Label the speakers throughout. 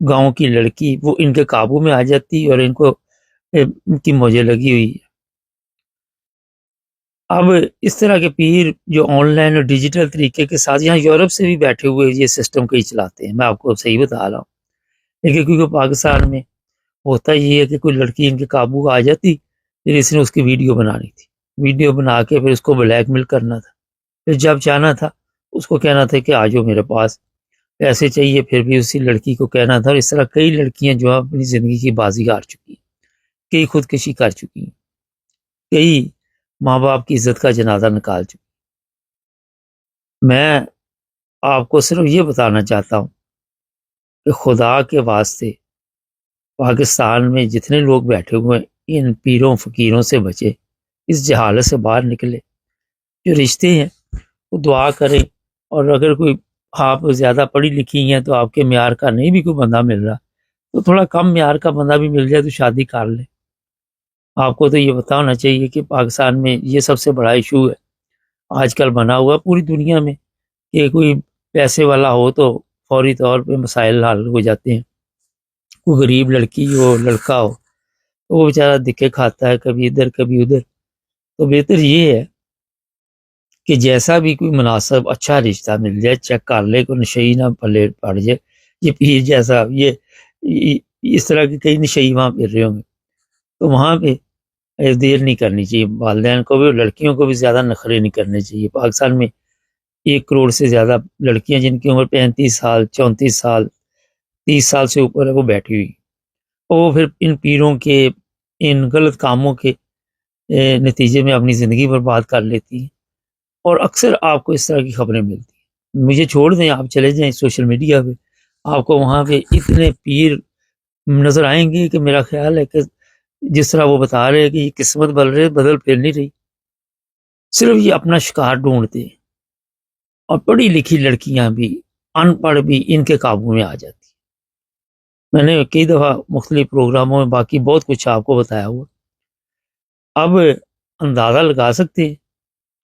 Speaker 1: گاؤں کی لڑکی وہ ان کے قابو میں آ جاتی اور ان کو ان کی موجیں لگی ہوئی ہے۔ اب اس طرح کے پیر جو آن لائن اور ڈیجیٹل طریقے کے ساتھ یہاں یورپ سے بھی بیٹھے ہوئے یہ سسٹم کئی چلاتے ہیں، میں آپ کو صحیح بتا رہا ہوں، لیکن کیونکہ پاکستان میں ہوتا یہ ہے کہ کوئی لڑکی ان کے قابو آ جاتی، پھر اس نے اس کی ویڈیو بنانی تھی، ویڈیو بنا کے پھر اس کو بلیک میل کرنا تھا، پھر جب چاہنا تھا اس کو کہنا تھا کہ آ جاؤ میرے پاس، پیسے چاہیے پھر بھی اسی لڑکی کو کہنا تھا۔ اور اس طرح کئی لڑکیاں جو اپنی زندگی کی بازی ہار چکی ہیں، کئی خودکشی کر چکی ہیں، کئی ماں باپ کی عزت کا جنازہ نکال چکی ہیں۔ میں آپ کو صرف یہ بتانا چاہتا ہوں کہ خدا کے واسطے پاکستان میں جتنے لوگ بیٹھے ہوئے ہیں ان پیروں فقیروں سے بچے، اس جہالت سے باہر نکلے، جو رشتے ہیں وہ دعا کریں، اور اگر کوئی آپ زیادہ پڑھی لکھی ہیں تو آپ کے معیار کا نہیں بھی کوئی بندہ مل رہا تو تھوڑا کم معیار کا بندہ بھی مل جائے تو شادی کر لیں۔ آپ کو تو یہ پتہ ہونا چاہیے کہ پاکستان میں یہ سب سے بڑا ایشو ہے آج کل بنا ہوا پوری دنیا میں، کہ کوئی پیسے والا ہو تو فوری طور پہ مسائل حل ہو جاتے ہیں، کوئی غریب لڑکی ہو لڑکا ہو تو وہ بیچارہ دکے کھاتا ہے کبھی ادھر کبھی ادھر۔ تو بہتر یہ ہے کہ جیسا بھی کوئی مناسب اچھا رشتہ مل جائے چیک کر لے، کوئی نشئی نہ پلے پڑ جائے، یہ پیر جیسا یہ اس طرح کے کئی نشئی وہاں پھر رہے ہوں گے، تو وہاں پہ دیر نہیں کرنی چاہیے، والدین کو بھی اور لڑکیوں کو بھی زیادہ نخرے نہیں کرنے چاہیے۔ پاکستان میں 1 کروڑ سے زیادہ لڑکیاں جن کی عمر 35 سال 34 سال 30 سال سے اوپر ہے وہ بیٹھی ہوئی، اور وہ پھر ان پیروں کے ان غلط کاموں کے نتیجے میں اپنی زندگی برباد کر لیتی ہیں، اور اکثر آپ کو اس طرح کی خبریں ملتی ہیں۔ مجھے چھوڑ دیں، آپ چلے جائیں سوشل میڈیا پہ، آپ کو وہاں پہ اتنے پیر نظر آئیں گے کہ میرا خیال ہے کہ جس طرح وہ بتا رہے ہیں کہ یہ قسمت بدل پھر نہیں رہی، صرف یہ اپنا شکار ڈھونڈتے ہیں، اور پڑھی لکھی لڑکیاں بھی ان پڑھ بھی ان کے قابو میں آ جاتی ہیں۔ میں نے کئی دفعہ مختلف پروگراموں میں باقی بہت کچھ آپ کو بتایا ہوا، اب اندازہ لگا سکتے ہیں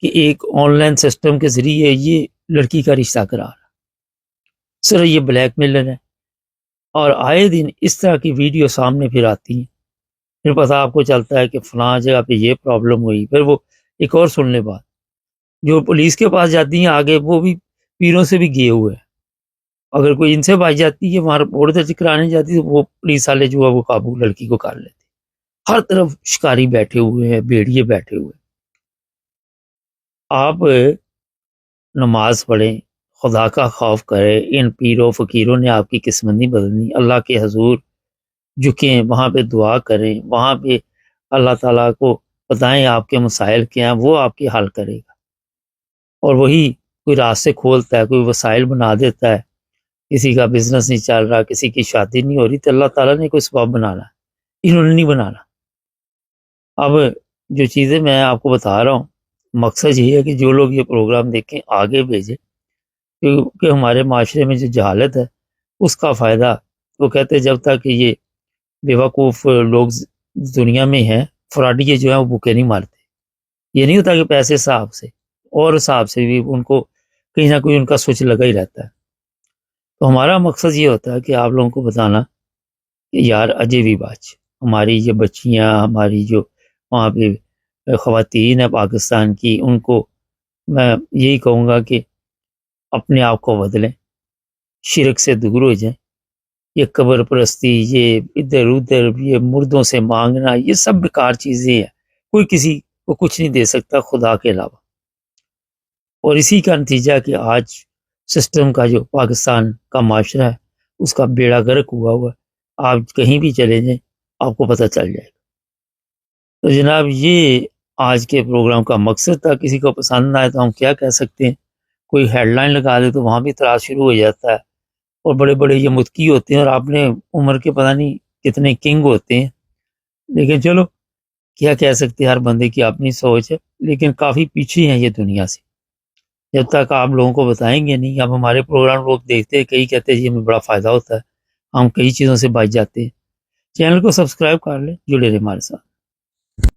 Speaker 1: کہ ایک آن لائن سسٹم کے ذریعے یہ لڑکی کا رشتہ کرا رہا، صرف یہ بلیک میلر ہے، اور آئے دن اس طرح کی ویڈیو سامنے پھر آتی ہیں، پھر پتہ آپ کو چلتا ہے کہ فلاں جگہ پہ یہ پرابلم ہوئی، پھر وہ ایک اور سن لے بات، جو پولیس کے پاس جاتی ہیں آگے وہ بھی پیروں سے بھی گئے ہوئے ہیں، اگر کوئی ان سے بھاگ جاتی ہے وہاں رپورٹ درج کرانے جاتی ہے تو وہ پولیس والے جو ہے وہ قابو لڑکی کو کر لیتے، ہر طرف شکاری بیٹھے ہوئے ہیں، بھیڑیے بیٹھے ہوئے ہیں۔ آپ نماز پڑھیں، خدا کا خوف کریں، ان پیروں فقیروں نے آپ کی قسمت نہیں بدلنی، اللہ کے حضور جھکیں، وہاں پہ دعا کریں، وہاں پہ اللہ تعالیٰ کو بتائیں آپ کے مسائل کیا ہیں، وہ آپ کی حل کرے گا، اور وہی کوئی راستے کھولتا ہے، کوئی وسائل بنا دیتا ہے، کسی کا بزنس نہیں چل رہا، کسی کی شادی نہیں ہو رہی تو اللہ تعالیٰ نے کوئی سبب بنانا ہے، انہوں نے نہیں بنانا۔ اب جو چیزیں میں آپ کو بتا رہا ہوں مقصد یہ ہے کہ جو لوگ یہ پروگرام دیکھیں آگے بھیجیں، کیونکہ ہمارے معاشرے میں جو جہالت ہے اس کا فائدہ وہ کہتے ہیں جب تک یہ بیوقوف لوگ دنیا میں ہیں، فراڈیے جو ہیں وہ بھوکے نہیں مارتے، یہ نہیں ہوتا کہ پیسے صاحب سے اور صاحب سے بھی ان کو کہیں نہ کوئی ان کا سوچ لگا ہی رہتا ہے۔ تو ہمارا مقصد یہ ہوتا ہے کہ آپ لوگوں کو بتانا کہ یار اجے بھی بات، ہماری یہ بچیاں، ہماری جو وہاں پہ خواتین ہیں پاکستان کی، ان کو میں یہی کہوں گا کہ اپنے آپ کو بدلیں، شرک سے دور ہو جائیں، یہ قبر پرستی، یہ ادھر ادھر یہ مردوں سے مانگنا، یہ سب بیکار چیزیں ہیں، کوئی کسی کو کچھ نہیں دے سکتا خدا کے علاوہ، اور اسی کا نتیجہ کہ آج سسٹم کا جو پاکستان کا معاشرہ ہے اس کا بیڑا غرق ہوا ہے، آپ کہیں بھی چلے جائیں آپ کو پتہ چل جائے گا۔ تو جناب یہ آج کے پروگرام کا مقصد تھا، کسی کو پسند نہ آئے تو ہم کیا کہہ سکتے ہیں، کوئی ہیڈ لائن لگا دے تو وہاں بھی اعتراض شروع ہو جاتا ہے، اور بڑے بڑے یہ متقی ہوتے ہیں اور آپ نے عمر کے پتہ نہیں کتنے کنگ ہوتے ہیں، لیکن چلو کیا کہہ سکتے ہیں، ہر بندے کی اپنی سوچ ہے، لیکن کافی پیچھے ہیں یہ دنیا سے، جب تک آپ لوگوں کو بتائیں گے نہیں۔ اب ہمارے پروگرام لوگ دیکھتے ہیں، کئی کہتے ہیں جی ہمیں بڑا فائدہ ہوتا ہے، ہم کئی چیزوں سے بچ جاتے ہیں۔ چینل کو سبسکرائب کر لیں، جڑے رہیں ہمارے ساتھ۔